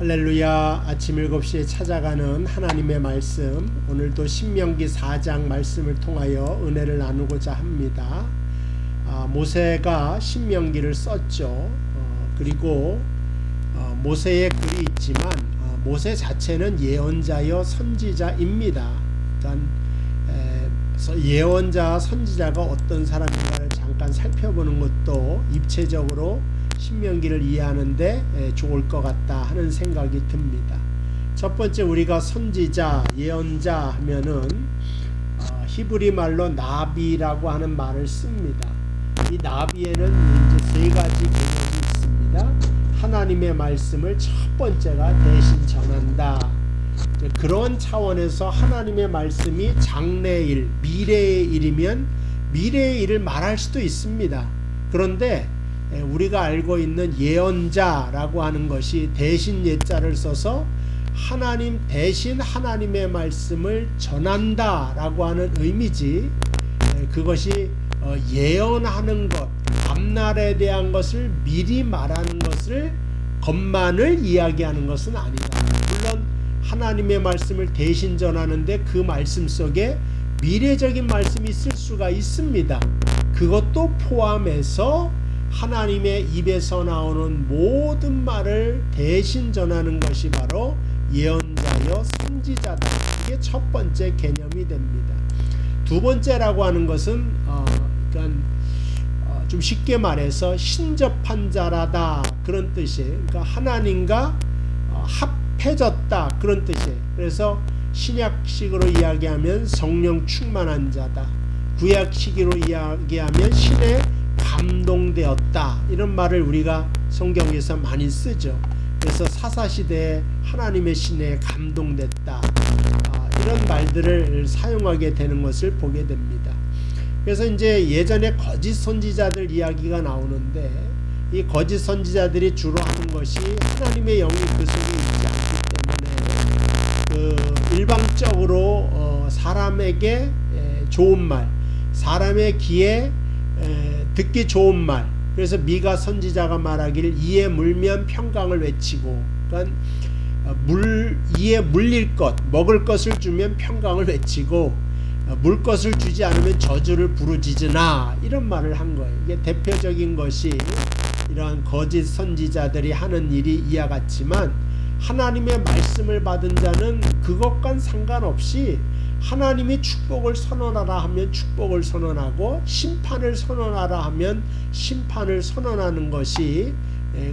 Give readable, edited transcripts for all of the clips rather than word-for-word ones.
할렐루야. 아침 7시에 찾아가는 하나님의 말씀, 오늘도 신명기 4장 말씀을 통하여 은혜를 나누고자 합니다. 모세가 신명기를 썼죠. 그리고 모세의 글이 있지만 모세 자체는 예언자여 선지자입니다. 그러니까 예언자 선지자가 어떤 사람인가를 잠깐 살펴보는 것도 입체적으로 신명기를 이해하는데 좋을 것 같다 하는 생각이 듭니다. 첫 번째, 우리가 선지자, 예언자 하면은 히브리 말로 나비라고 하는 말을 씁니다. 이 나비에는 이제 세 가지 개념이 있습니다. 하나님의 말씀을 첫 번째가 대신 전한다. 그런 차원에서 하나님의 말씀이 장래일, 미래의 일이면 미래의 일을 말할 수도 있습니다. 그런데 우리가 알고 있는 예언자라고 하는 것이 대신 예자를 써서 하나님 대신 하나님의 말씀을 전한다라고 하는 의미지, 그것이 예언하는 것, 앞날에 대한 것을 미리 말하는 것만을 이야기하는 것은 아니다. 물론 하나님의 말씀을 대신 전하는데 그 말씀 속에 미래적인 말씀이 있을 수가 있습니다. 그것도 포함해서 하나님의 입에서 나오는 모든 말을 대신 전하는 것이 바로 예언자여 선지자다. 이게 첫 번째 개념이 됩니다. 두 번째라고 하는 것은 그러니까 좀 쉽게 말해서 신접한 자라다, 그런 뜻이에요. 그러니까 하나님과 합해졌다, 그런 뜻이에요. 그래서 신약식으로 이야기하면 성령 충만한 자다, 구약식으로 이야기하면 신의 감동되었다, 이런 말을 우리가 성경에서 많이 쓰죠. 그래서 사사시대에 하나님의 신에 감동됐다, 이런 말들을 사용하게 되는 것을 보게 됩니다. 그래서 이제 예전에 거짓 선지자들 이야기가 나오는데, 이 거짓 선지자들이 주로 하는 것이 하나님의 영이 그 속에 있지 않기 때문에 일방적으로 사람에게 좋은 말, 사람의 귀에 듣기 좋은 말, 그래서 미가 선지자가 말하기를 이에 물면 평강을 외치고, 그러니까 이에 물릴 것, 먹을 것을 주면 평강을 외치고 물 것을 주지 않으면 저주를 부르짖으나, 이런 말을 한 거예요. 이게 대표적인 것이 이러한 거짓 선지자들이 하는 일이 이와 같지만, 하나님의 말씀을 받은 자는 그것과 상관없이 하나님이 축복을 선언하라 하면 축복을 선언하고, 심판을 선언하라 하면 심판을 선언하는 것이,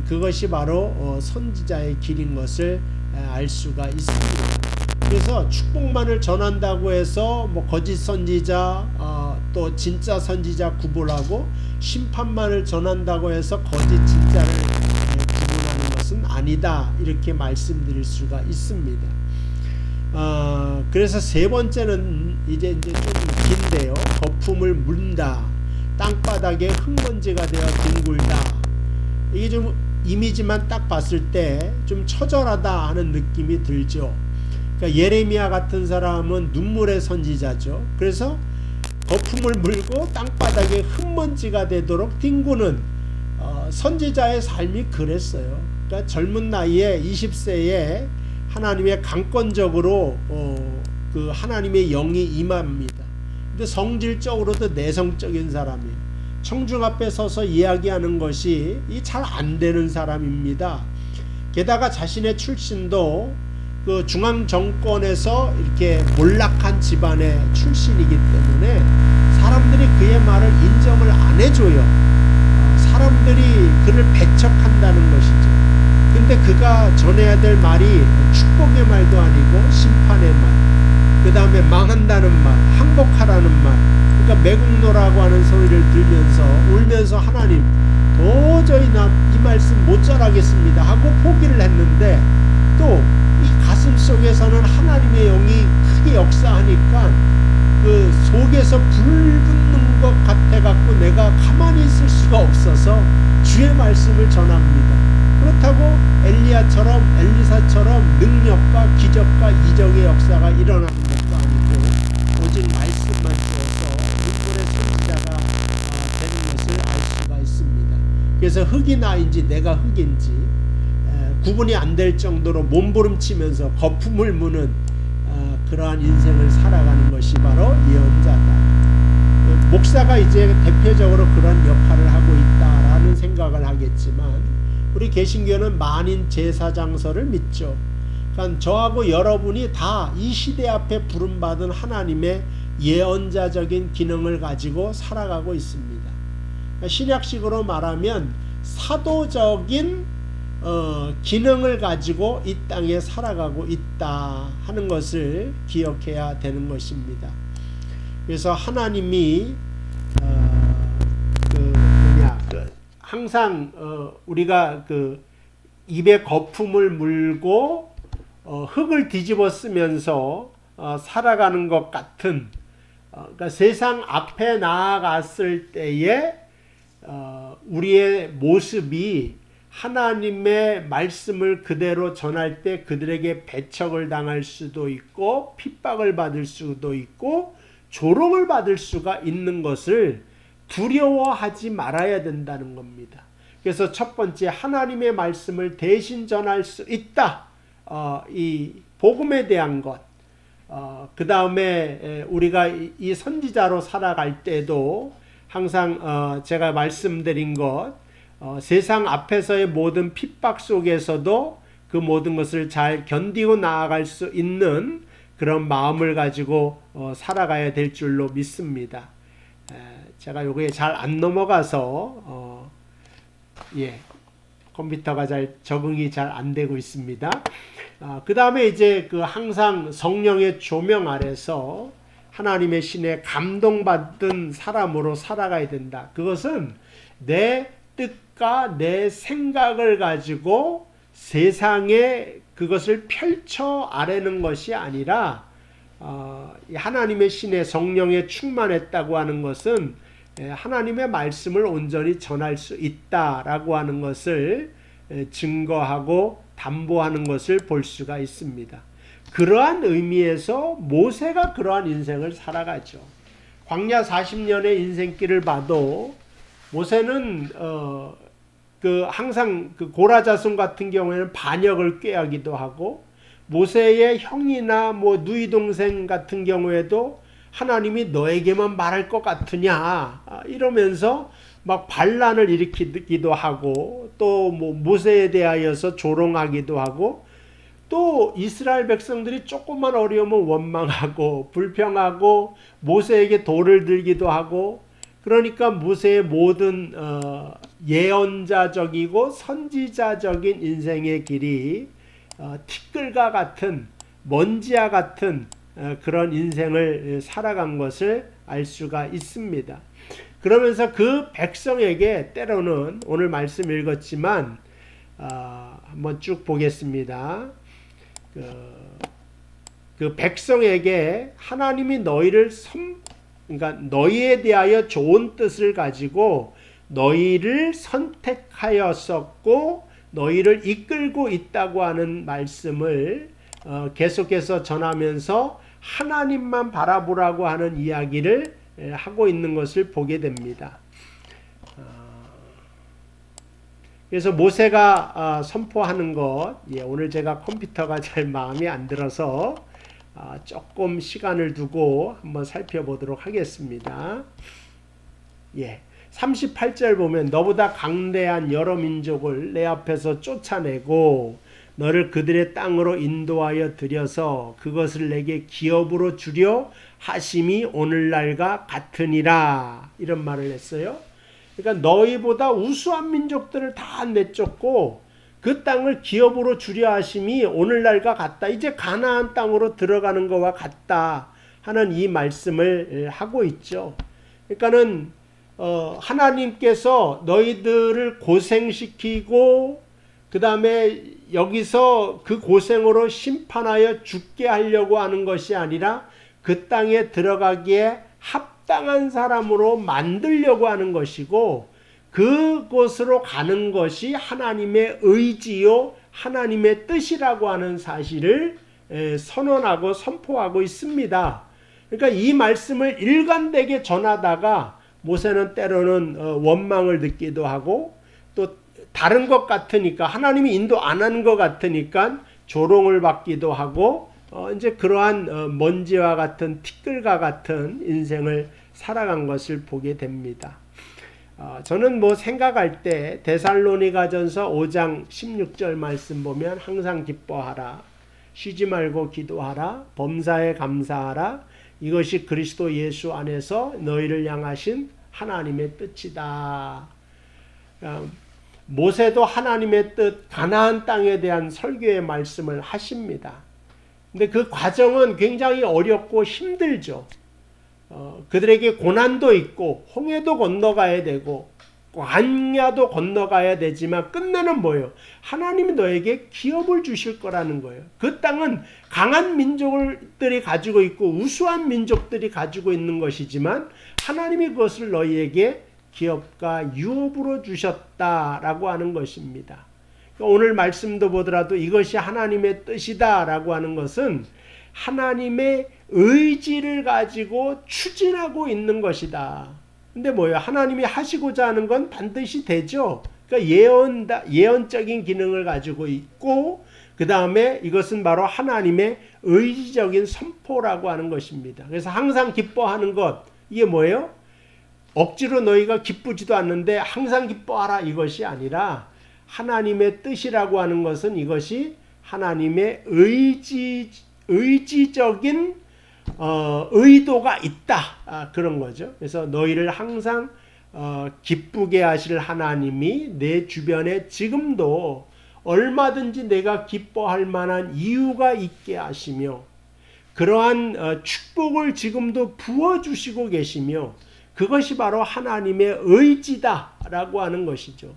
그것이 바로 선지자의 길인 것을 알 수가 있습니다. 그래서 축복만을 전한다고 해서 뭐 거짓 선지자 또 진짜 선지자 구분하고, 심판만을 전한다고 해서 거짓 진짜를 구분하는 것은 아니다, 이렇게 말씀드릴 수가 있습니다. 그래서 세 번째는 이제 좀 긴데요. 거품을 문다, 땅바닥에 흙먼지가 되어 뒹굴다. 이게 좀 이미지만 딱 봤을 때 좀 처절하다 하는 느낌이 들죠. 그러니까 예레미야 같은 사람은 눈물의 선지자죠. 그래서 거품을 물고 땅바닥에 흙먼지가 되도록 뒹구는 선지자의 삶이 그랬어요. 그러니까 젊은 나이에 20세에 하나님의 강권적으로 그 하나님의 영이 임합니다. 근데 성질적으로도 내성적인 사람이에요. 청중 앞에 서서 이야기하는 것이 잘 안 되는 사람입니다. 게다가 자신의 출신도 그 중앙 정권에서 이렇게 몰락한 집안의 출신이기 때문에 사람들이 그의 말을 인정을 안 해줘요. 사람들이 그를 배척한다는 것이죠. 근데 그가 전해야 될 말이 축복의 말도 아니고 심판의 말, 그 다음에 망한다는 말, 항복하라는 말, 그러니까 매국노라고 하는 소리를 들면서 울면서 하나님 도저히 나 이 말씀 못 전하겠습니다 하고 포기를 했는데, 또 이 가슴 속에서는 하나님의 영이 크게 역사하니까 그 속에서 불 붙는 것 같아 갖고 내가 가만히 있을 수가 없어서 주의 말씀을 전합니다. 그렇다고 엘리사처럼 능력과 기적과 이적의 역사가 일어나는 것도 아니고, 오직 말씀만 주어서 눈물의 선지자가 되는 것을 알 수가 있습니다. 그래서 흙이 나인지 내가 흙인지 구분이 안 될 정도로 몸부림치면서 거품을 무는 그러한 인생을 살아가는 것이 바로 예언자다. 목사가 이제 대표적으로 그런 역할을 하고 있다라는 생각을 하겠지만 우리 개신교는 만인 제사장서를 믿죠. 그러니까 저하고 여러분이 다 이 시대 앞에 부름받은 하나님의 예언자적인 기능을 가지고 살아가고 있습니다. 그러니까 신약식으로 말하면 사도적인 기능을 가지고 이 땅에 살아가고 있다 하는 것을 기억해야 되는 것입니다. 그래서 하나님이 항상 우리가 입에 거품을 물고 흙을 뒤집어 쓰면서 살아가는 것 같은 그러니까 세상 앞에 나아갔을 때에 우리의 모습이 하나님의 말씀을 그대로 전할 때 그들에게 배척을 당할 수도 있고 핍박을 받을 수도 있고 조롱을 받을 수가 있는 것을 두려워하지 말아야 된다는 겁니다. 그래서 첫 번째 하나님의 말씀을 대신 전할 수 있다. 이 복음에 대한 것. 그 다음에 우리가 이 선지자로 살아갈 때도 항상 제가 말씀드린 것 세상 앞에서의 모든 핍박 속에서도 그 모든 것을 잘 견디고 나아갈 수 있는 그런 마음을 가지고 살아가야 될 줄로 믿습니다. 제가 요거에 잘 안 넘어가서 컴퓨터가 잘 적응이 잘 안 되고 있습니다. 그 다음에 이제 항상 성령의 조명 아래서 하나님의 신에 감동받은 사람으로 살아가야 된다. 그것은 내 뜻과 내 생각을 가지고 세상에 그것을 펼쳐 아뢰는 것이 아니라 하나님의 신의 성령에 충만했다고 하는 것은 하나님의 말씀을 온전히 전할 수 있다라고 하는 것을 증거하고 담보하는 것을 볼 수가 있습니다. 그러한 의미에서 모세가 그러한 인생을 살아가죠. 광야 40년의 인생길을 봐도 모세는 항상 고라 자손 같은 경우에는 반역을 꾀하기도 하고 모세의 형이나 누이 동생 같은 경우에도 하나님이 너에게만 말할 것 같으냐 이러면서 막 반란을 일으키기도 하고 또 모세에 대하여서 조롱하기도 하고 또 이스라엘 백성들이 조금만 어려우면 원망하고 불평하고 모세에게 돌을 들기도 하고 그러니까 모세의 모든 예언자적이고 선지자적인 인생의 길이 티끌과 같은 먼지와 같은 그런 인생을 살아간 것을 알 수가 있습니다. 그러면서 그 백성에게 때로는 오늘 말씀 읽었지만 한번 쭉 보겠습니다. 그 백성에게 하나님이 그러니까 너희에 대하여 좋은 뜻을 가지고 너희를 선택하였었고 너희를 이끌고 있다고 하는 말씀을 계속해서 전하면서 하나님만 바라보라고 하는 이야기를 하고 있는 것을 보게 됩니다. 그래서 모세가 선포하는 것, 오늘 제가 컴퓨터가 잘 마음에 안 들어서 조금 시간을 두고 한번 살펴보도록 하겠습니다. 38절 보면 너보다 강대한 여러 민족을 내 앞에서 쫓아내고 너를 그들의 땅으로 인도하여 들여서 그것을 내게 기업으로 주려 하심이 오늘날과 같으니라 이런 말을 했어요. 그러니까 너희보다 우수한 민족들을 다 내쫓고 그 땅을 기업으로 주려 하심이 오늘날과 같다. 이제 가나안 땅으로 들어가는 것과 같다 하는 이 말씀을 하고 있죠. 그러니까는 하나님께서 너희들을 고생시키고 그 다음에 여기서 그 고생으로 심판하여 죽게 하려고 하는 것이 아니라 그 땅에 들어가기에 합당한 사람으로 만들려고 하는 것이고 그곳으로 가는 것이 하나님의 의지요 하나님의 뜻이라고 하는 사실을 선언하고 선포하고 있습니다. 그러니까 이 말씀을 일관되게 전하다가 모세는 때로는 원망을 느끼기도 하고 또 다른 것 같으니까, 하나님이 인도 안 하는 것 같으니까 조롱을 받기도 하고 이제 그러한 먼지와 같은 티끌과 같은 인생을 살아간 것을 보게 됩니다. 저는 생각할 때 데살로니가전서 5장 16절 말씀 보면 항상 기뻐하라, 쉬지 말고 기도하라, 범사에 감사하라, 이것이 그리스도 예수 안에서 너희를 향하신 하나님의 뜻이다. 모세도 하나님의 뜻 가나안 땅에 대한 설교의 말씀을 하십니다. 근데 그 과정은 굉장히 어렵고 힘들죠. 그들에게 고난도 있고 홍해도 건너가야 되고 광야도 건너가야 되지만 끝내는 뭐예요? 하나님이 너에게 기업을 주실 거라는 거예요. 그 땅은 강한 민족들이 가지고 있고 우수한 민족들이 가지고 있는 것이지만 하나님이 그것을 너희에게 기업과 유업으로 주셨다라고 하는 것입니다. 오늘 말씀도 보더라도 이것이 하나님의 뜻이다라고 하는 것은 하나님의 의지를 가지고 추진하고 있는 것이다. 근데 뭐예요? 하나님이 하시고자 하는 건 반드시 되죠. 그러니까 예언적인 기능을 가지고 있고 그 다음에 이것은 바로 하나님의 의지적인 선포라고 하는 것입니다. 그래서 항상 기뻐하는 것, 이게 뭐예요? 억지로 너희가 기쁘지도 않는데 항상 기뻐하라 이것이 아니라 하나님의 뜻이라고 하는 것은 이것이 하나님의 의지적인 의도가 있다, 그런 거죠. 그래서 너희를 항상 기쁘게 하실 하나님이 내 주변에 지금도 얼마든지 내가 기뻐할 만한 이유가 있게 하시며 그러한 축복을 지금도 부어주시고 계시며 그것이 바로 하나님의 의지다라고 하는 것이죠.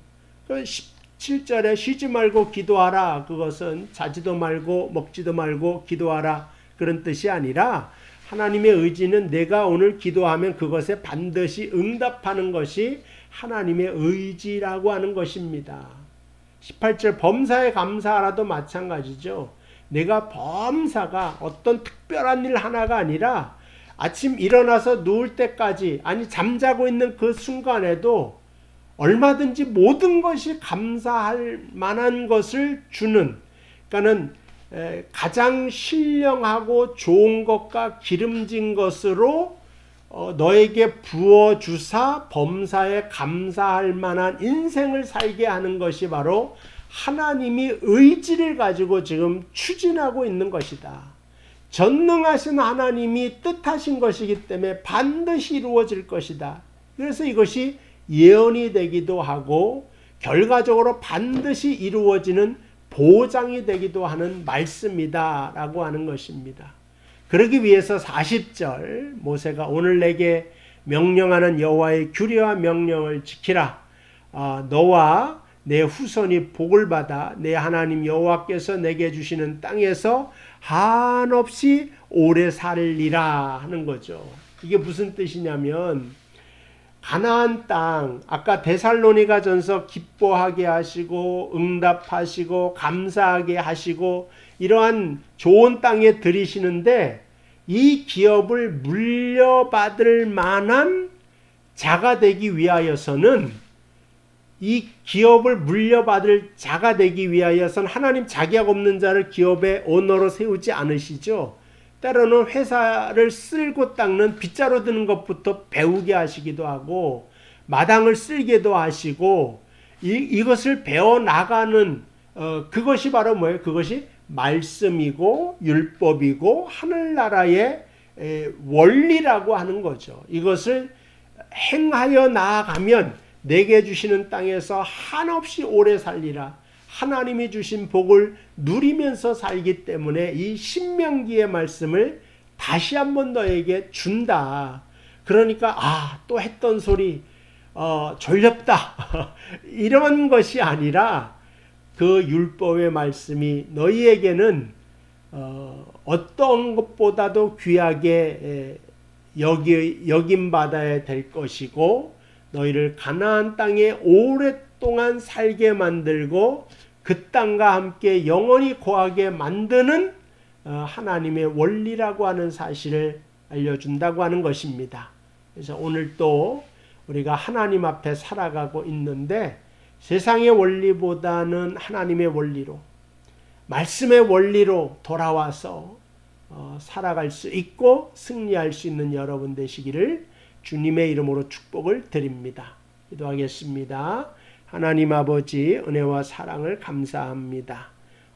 17절에 쉬지 말고 기도하라, 그것은 자지도 말고 먹지도 말고 기도하라 그런 뜻이 아니라 하나님의 의지는 내가 오늘 기도하면 그것에 반드시 응답하는 것이 하나님의 의지라고 하는 것입니다. 18절 범사에 감사하라도 마찬가지죠. 내가 범사가 어떤 특별한 일 하나가 아니라 아침 일어나서 누울 때까지, 아니 잠자고 있는 그 순간에도 얼마든지 모든 것이 감사할 만한 것을 주는, 그러니까는 가장 신령하고 좋은 것과 기름진 것으로 너에게 부어주사 범사에 감사할 만한 인생을 살게 하는 것이 바로 하나님이 의지를 가지고 지금 추진하고 있는 것이다. 전능하신 하나님이 뜻하신 것이기 때문에 반드시 이루어질 것이다. 그래서 이것이 예언이 되기도 하고 결과적으로 반드시 이루어지는 보장이 되기도 하는 말씀이다 라고 하는 것입니다. 그러기 위해서 40절 모세가 오늘 내게 명령하는 여호와의 규례와 명령을 지키라. 너와 내 후손이 복을 받아 내 하나님 여호와께서 내게 주시는 땅에서 한없이 오래 살리라 하는 거죠. 이게 무슨 뜻이냐면 가나안 땅, 아까 데살로니가전서 기뻐하게 하시고 응답하시고 감사하게 하시고 이러한 좋은 땅에 들이시는데 이 기업을 물려받을 만한 자가 되기 위하여서는, 이 기업을 물려받을 자가 되기 위하여서는 하나님 자격 없는 자를 기업의 오너로 세우지 않으시죠. 때로는 회사를 쓸고 닦는 빗자루 드는 것부터 배우게 하시기도 하고 마당을 쓸게도 하시고 이것을 배워나가는 그것이 바로 뭐예요? 그것이 말씀이고 율법이고 하늘나라의 원리라고 하는 거죠. 이것을 행하여 나아가면 내게 주시는 땅에서 한없이 오래 살리라. 하나님이 주신 복을 누리면서 살기 때문에 이 신명기의 말씀을 다시 한번 너에게 준다. 그러니까 또 했던 소리 졸렵다 이런 것이 아니라 그 율법의 말씀이 너희에게는 어떤 것보다도 귀하게 여김받아야 될 것이고 너희를 가나안 땅에 오랫동안 살게 만들고 그 땅과 함께 영원히 거하게 만드는 하나님의 원리라고 하는 사실을 알려준다고 하는 것입니다. 그래서 오늘 또 우리가 하나님 앞에 살아가고 있는데 세상의 원리보다는 하나님의 원리로, 말씀의 원리로 돌아와서 살아갈 수 있고 승리할 수 있는 여러분 되시기를 주님의 이름으로 축복을 드립니다. 기도하겠습니다. 하나님 아버지, 은혜와 사랑을 감사합니다.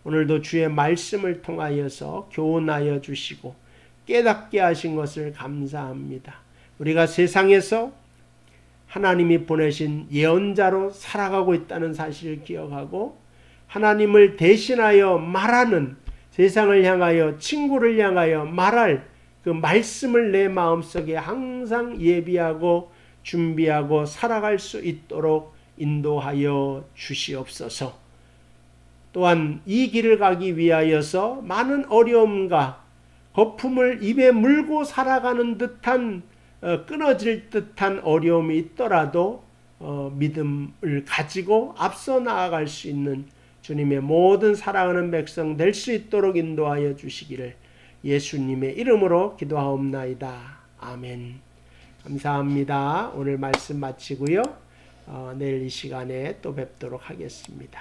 오늘도 주의 말씀을 통하여서 교훈하여 주시고 깨닫게 하신 것을 감사합니다. 우리가 세상에서 하나님이 보내신 예언자로 살아가고 있다는 사실을 기억하고 하나님을 대신하여 말하는, 세상을 향하여, 친구를 향하여 말할 그 말씀을 내 마음속에 항상 예비하고 준비하고 살아갈 수 있도록 인도하여 주시옵소서. 또한 이 길을 가기 위하여서 많은 어려움과 거품을 입에 물고 살아가는 듯한 끊어질 듯한 어려움이 있더라도 믿음을 가지고 앞서 나아갈 수 있는 주님의 모든 사랑하는 백성 될 수 있도록 인도하여 주시기를 예수님의 이름으로 기도하옵나이다. 아멘. 감사합니다. 오늘 말씀 마치고요. 내일 이 시간에 또 뵙도록 하겠습니다.